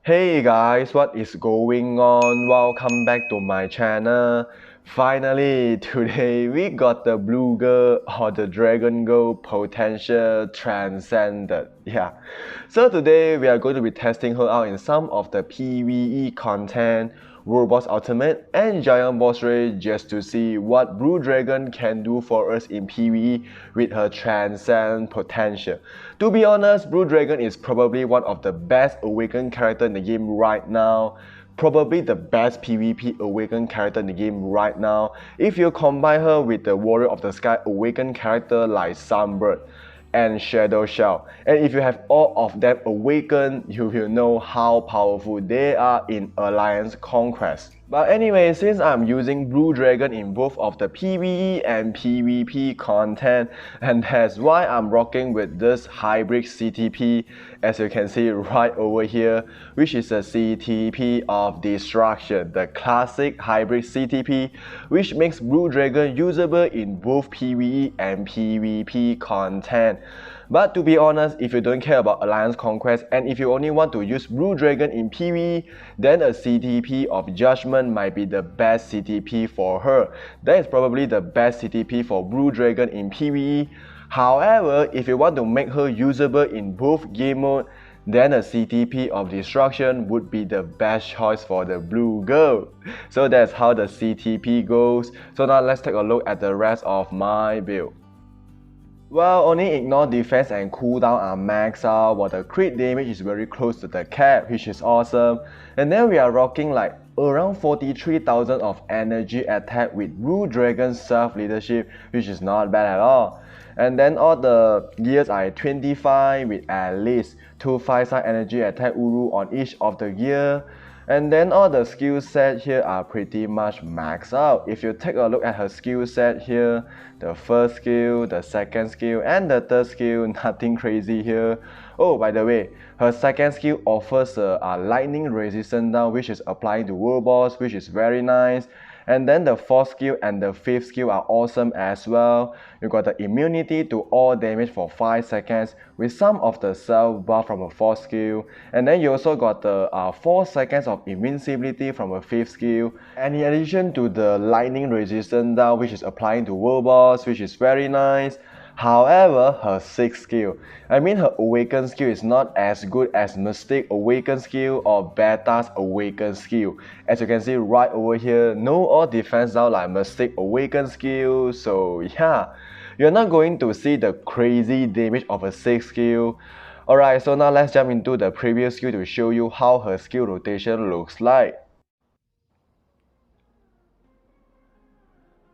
Hey guys, what is going on? Welcome back to my channel. Finally, today we got the blue girl or the dragon girl potential transcended. Yeah. So today we are going to be testing her out in some of the PvE content, World Boss Ultimate and Giant Boss Raid just to see what Blue Dragon can do for us in PvE with her transcend potential. To be honest, Blue Dragon is probably one of the best awakened character in the game right now. Probably the best PvP awakened character in the game right now. If you combine her with the Warrior of the Sky awakened character like Sunbird and Shadow Shell. And if you have all of them awakened, you will know how powerful they are in Alliance Conquest. But anyway, since I'm using Blue Dragon in both of the PvE and PvP content, and that's why I'm rocking with this hybrid CTP, as you can see right over here, which is a CTP of Destruction, the classic hybrid CTP, which makes Blue Dragon usable in both PvE and PvP content. But to be honest, if you don't care about Alliance Conquest and if you only want to use Blue Dragon in PvE, then a CTP of Judgment might be the best CTP for her. That is probably the best CTP for Blue Dragon in PvE. However, if you want to make her usable in both game mode, then a CTP of Destruction would be the best choice for the blue girl. So that's how the CTP goes. So now let's take a look at the rest of my build. Well, only ignore defense and cooldown are maxed out, while the crit damage is very close to the cap, which is awesome. And then we are rocking like around 43,000 of energy attack with Blue Dragon self-leadership, which is not bad at all. And then all the gears are 25 with at least 2 5-star energy attack Uru on each of the gear. And then all the skill set here are pretty much maxed out. If you take a look at her skill set here, the first skill, the second skill, and the third skill, nothing crazy here. Oh, by the way, her second skill offers a lightning resistance down, which is applying to World Boss, which is very nice. And then the fourth skill and the fifth skill are awesome as well. You got the immunity to all damage for 5 seconds with some of the self buff from a fourth skill. And then you also got the 4 seconds of invincibility from a fifth skill. And in addition to the lightning resistance down, which is applying to World Boss, which is very nice. However, her 6th skill, her awakened skill is not as good as Mystic awakened skill or Beta's awakened skill. As you can see right over here, no all defense down like Mystic awakened skill, so yeah, you're not going to see the crazy damage of a 6th skill. Alright, so now let's jump into the previous skill to show you how her skill rotation looks like.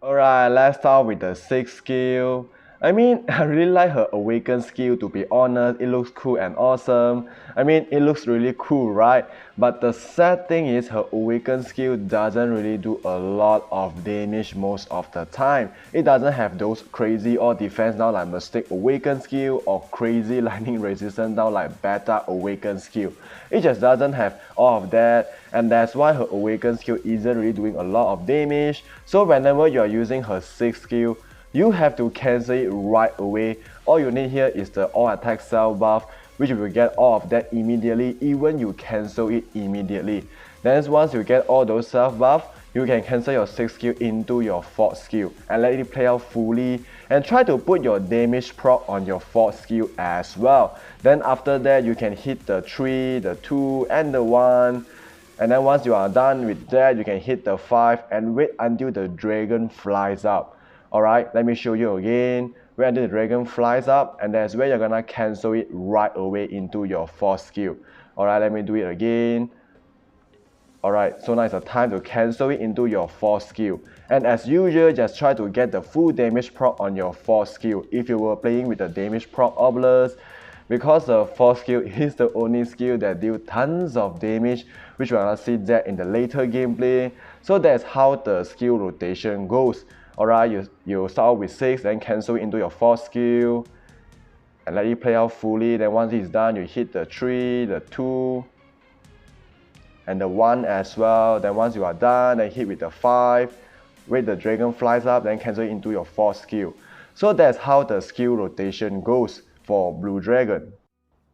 Alright, let's start with the 6th skill. I really like her awakened skill, to be honest. It looks cool and awesome. It looks really cool, right? But the sad thing is her awakened skill doesn't really do a lot of damage most of the time. It doesn't have those crazy all defense down like Mystic awakened skill or crazy lightning resistance down like Beta awakened skill. It just doesn't have all of that, and that's why her awakened skill isn't really doing a lot of damage. So whenever you are using her 6th skill, you have to cancel it right away. All you need here is the all attack self buff, which you will get all of that immediately even you cancel it immediately. Then once you get all those self buff, you can cancel your 6th skill into your 4th skill and let it play out fully, and try to put your damage proc on your 4th skill as well. Then after that you can hit the 3, the 2 and the 1. And then once you are done with that, you can hit the 5 and wait until the dragon flies up. Alright, let me show you again. Wait until the dragon flies up, and that's where you're gonna cancel it right away into your 4th skill. Alright, let me do it again. Alright, so now it's the time to cancel it into your 4th skill. And as usual, just try to get the full damage proc on your 4th skill if you were playing with the damage proc Obelisk, because the 4th skill is the only skill that deals tons of damage, which we're gonna see that in the later gameplay. So that's how the skill rotation goes. Alright, you start with 6, then cancel it into your 4th skill and let it play out fully. Then once it's done, you hit the 3, the 2 and the 1 as well. Then once you are done, then hit with the 5, wait the dragon flies up, then cancel it into your 4th skill. So that's how the skill rotation goes for Blue Dragon.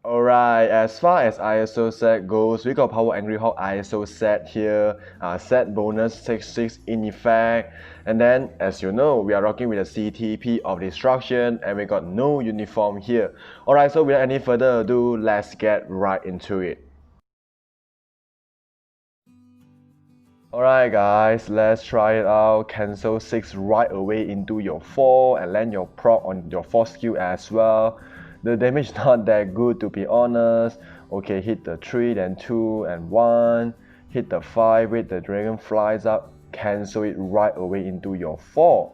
Alright, as far as ISO set goes, we got Power Angry Hawk ISO set here, set bonus 6/6 in effect, and then as you know, we are rocking with the CTP of Destruction, and we got no uniform here. Alright, so without any further ado, let's get right into it. Alright guys, let's try it out. Cancel 6 right away into your 4 and land your proc on your 4 skill as well. The damage not that good to be honest. Okay, hit the 3, then 2 and 1. Hit the 5, wait, the dragon flies up. Cancel it right away into your 4.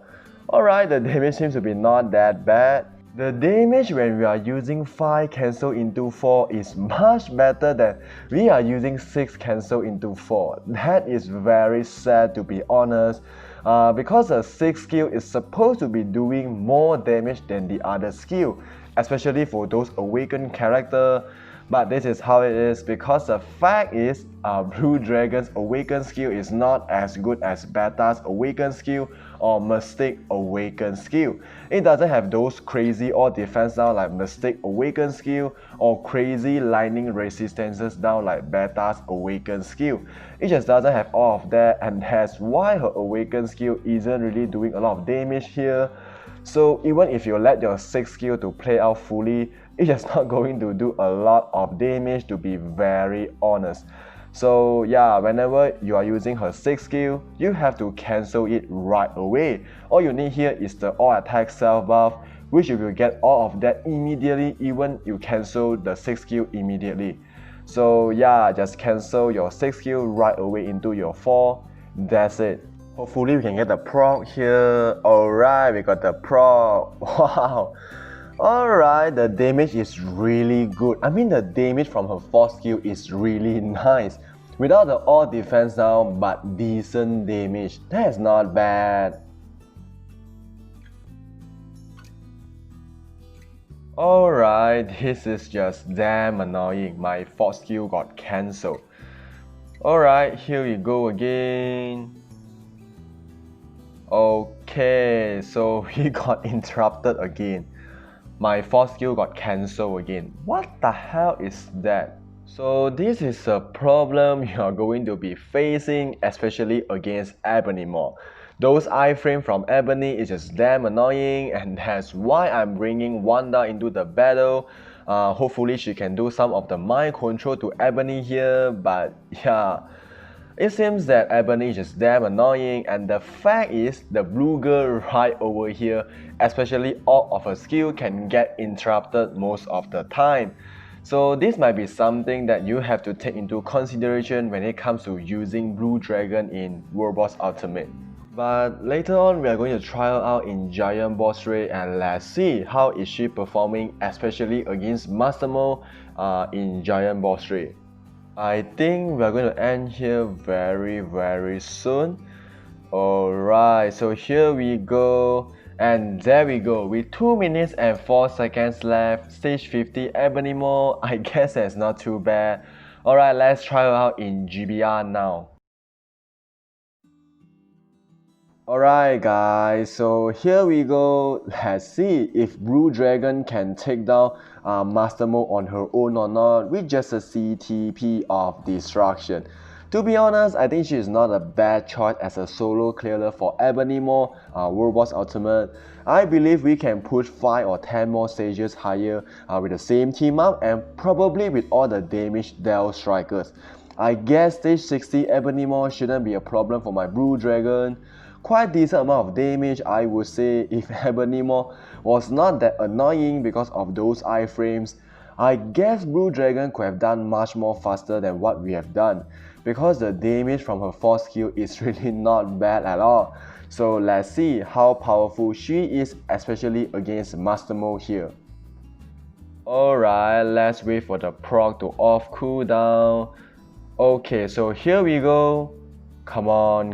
Alright, the damage seems to be not that bad. The damage when we are using 5 cancel into 4 is much better than we are using 6 cancel into 4. That is very sad to be honest. Because the 6 skill is supposed to be doing more damage than the other skill, especially for those awakened character. But this is how it is because the fact is Blue Dragon's awaken skill is not as good as Beta's awaken skill or Mystic awaken skill. It doesn't have those crazy all defense down like Mystic awaken skill or crazy lightning resistances down like Beta's awaken skill. It just doesn't have all of that, and that's why her awaken skill isn't really doing a lot of damage here. So even if you let your 6 skill to play out fully, it's just not going to do a lot of damage to be very honest. So yeah, whenever you are using her 6 skill, you have to cancel it right away. All you need here is the all attack self buff, which you will get all of that immediately even you cancel the 6 skill immediately. So yeah, just cancel your 6 skill right away into your 4. That's it. Hopefully we can get the proc here. Alright, we got the proc. Wow. Alright, the damage is really good. I mean the damage from her 4 skill is really nice. Without the all defense down, but decent damage. That is not bad. Alright, this is just damn annoying. My 4 skill got cancelled. Alright, here we go again. Okay, so we got interrupted again. My 4 skill got cancelled again. What the hell is that? So this is a problem you are going to be facing, especially against Ebonyy. Those iframe from Ebonyy is just damn annoying, and that's why I'm bringing Wanda into the battle. Hopefully she can do some of the mind control to Ebonyy here, but yeah. It seems that Ebonyy is just damn annoying, and the fact is the blue girl right over here, especially all of her skill can get interrupted most of the time. So this might be something that you have to take into consideration when it comes to using Blue Dragon in World Boss Ultimate. But later on we are going to try her out in Giant Boss Raid, and let's see how is she performing, especially against Master Mo in Giant Boss Raid. I think we're going to end here very soon. Alright, so here we go. And there we go, with 2 minutes and 4 seconds left, stage 50 Ebonyy. I guess that's not too bad. Alright, let's try her out in GBR now. Alright guys, so here we go. Let's see if Blue Dragon can take down Master Mo on her own or not with just a CTP of Destruction. To be honest, I think she is not a bad choice as a solo clearer for Ebonyy World Boss Ultimate. I believe we can push 5 or 10 more stages higher with the same team up, and probably with all the damage dealt strikers. I guess stage 60 Ebonyy shouldn't be a problem for my Blue Dragon. Quite decent amount of damage, I would say, if Ebonyy was not that annoying because of those iframes. I guess Blue Dragon could have done much more faster than what we have done, because the damage from her 4 skill is really not bad at all. So let's see how powerful she is, especially against Master Mo here. Alright, let's wait for the proc to off cooldown. Okay, so here we go. Come on.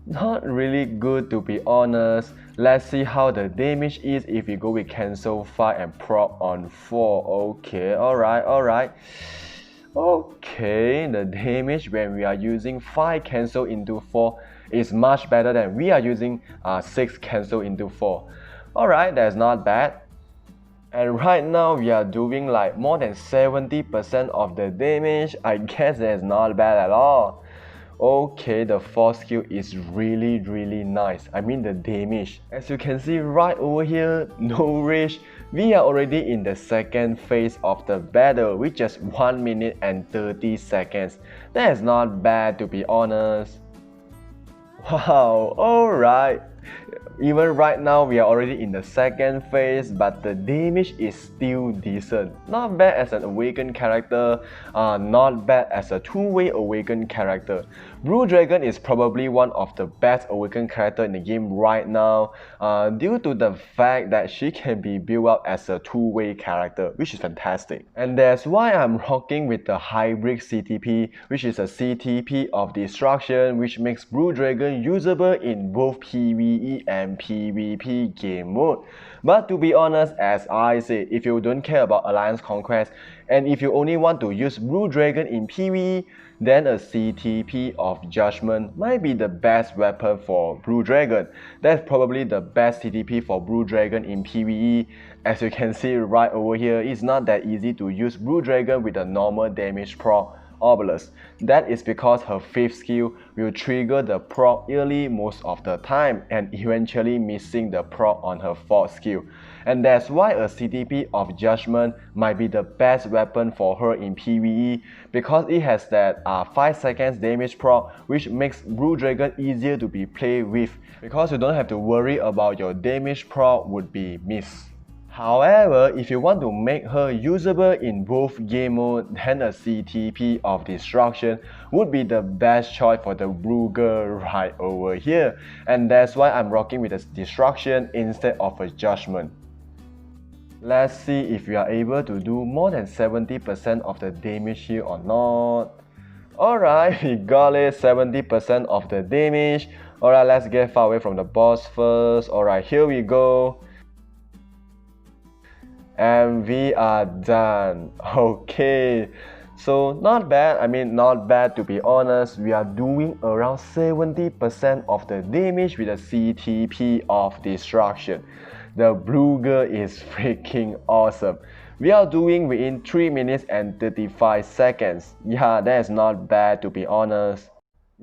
Not really good to be honest. Let's see how the damage is if we go with cancel 5 and proc on 4. Okay, alright. Okay, the damage when we are using 5 cancel into 4 is much better than we are using 6 cancel into 4. Alright, that's not bad. And right now we are doing like more than 70% of the damage. I guess that's not bad at all. Okay, the fourth skill is really nice. I mean the damage. As you can see right over here, no rage. We are already in the second phase of the battle with just 1 minute and 30 seconds. That is not bad to be honest. Wow, alright. Even right now we are already in the second phase, but the damage is still decent. Not bad as an awakened character, not bad as a two-way awakened character. Blue Dragon is probably one of the best awakened character in the game right now, due to the fact that she can be built up as a two-way character, which is fantastic. And that's why I'm rocking with the hybrid CTP, which is a CTP of destruction, which makes Blue Dragon usable in both PvE and PvP game mode. But to be honest, as I said, if you don't care about Alliance Conquest and if you only want to use Blue Dragon in PvE, then a CTP of Judgment might be the best weapon for Blue Dragon. That's probably the best CTP for Blue Dragon in PvE. As you can see right over here, it's not that easy to use Blue Dragon with a normal damage proc Obelisk. That is because her 5th skill will trigger the proc early most of the time and eventually missing the proc on her 4th skill. And that's why a CTP of Judgment might be the best weapon for her in PvE, because it has that 5 seconds damage proc, which makes Blue Dragon easier to be played with, because you don't have to worry about your damage proc would be missed. However, if you want to make her usable in both game mode, then a CTP of Destruction would be the best choice for the blue girl right over here. And that's why I'm rocking with a Destruction instead of a Judgment. Let's see if we are able to do more than 70% of the damage here or not. Alright, we got it, 70% of the damage. Alright, let's get far away from the boss first. Alright, here we go. And we are done. Okay, so not bad. I mean, not bad to be honest. We are doing around 70% of the damage with a CTP of Destruction. The blue girl is freaking awesome. We are doing within 3 minutes and 35 seconds. Yeah, that is not bad to be honest.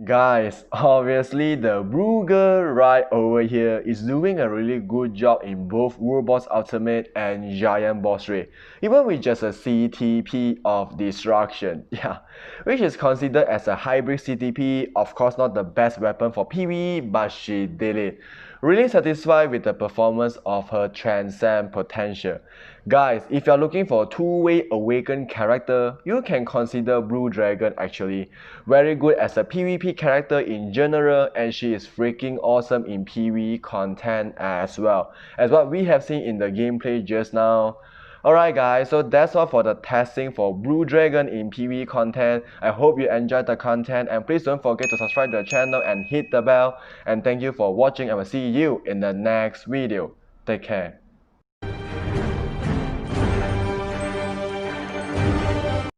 Guys, obviously the blue girl right over here is doing a really good job in both World Boss Ultimate and Giant Boss Raid, even with just a CTP of Destruction, yeah, which is considered as a hybrid CTP. Of course not the best weapon for PvE, but she did it. Really satisfied with the performance of her Transcend potential. Guys, if you're looking for a two-way awakened character, you can consider Blue Dragon actually. Very good as a PvP character in general, and she is freaking awesome in PvE content as well, as what we have seen in the gameplay just now. Alright guys, so that's all for the testing for Blue Dragon in PvE content. I hope you enjoyed the content, and please don't forget to subscribe to the channel and hit the bell. And thank you for watching, and I will see you in the next video. Take care.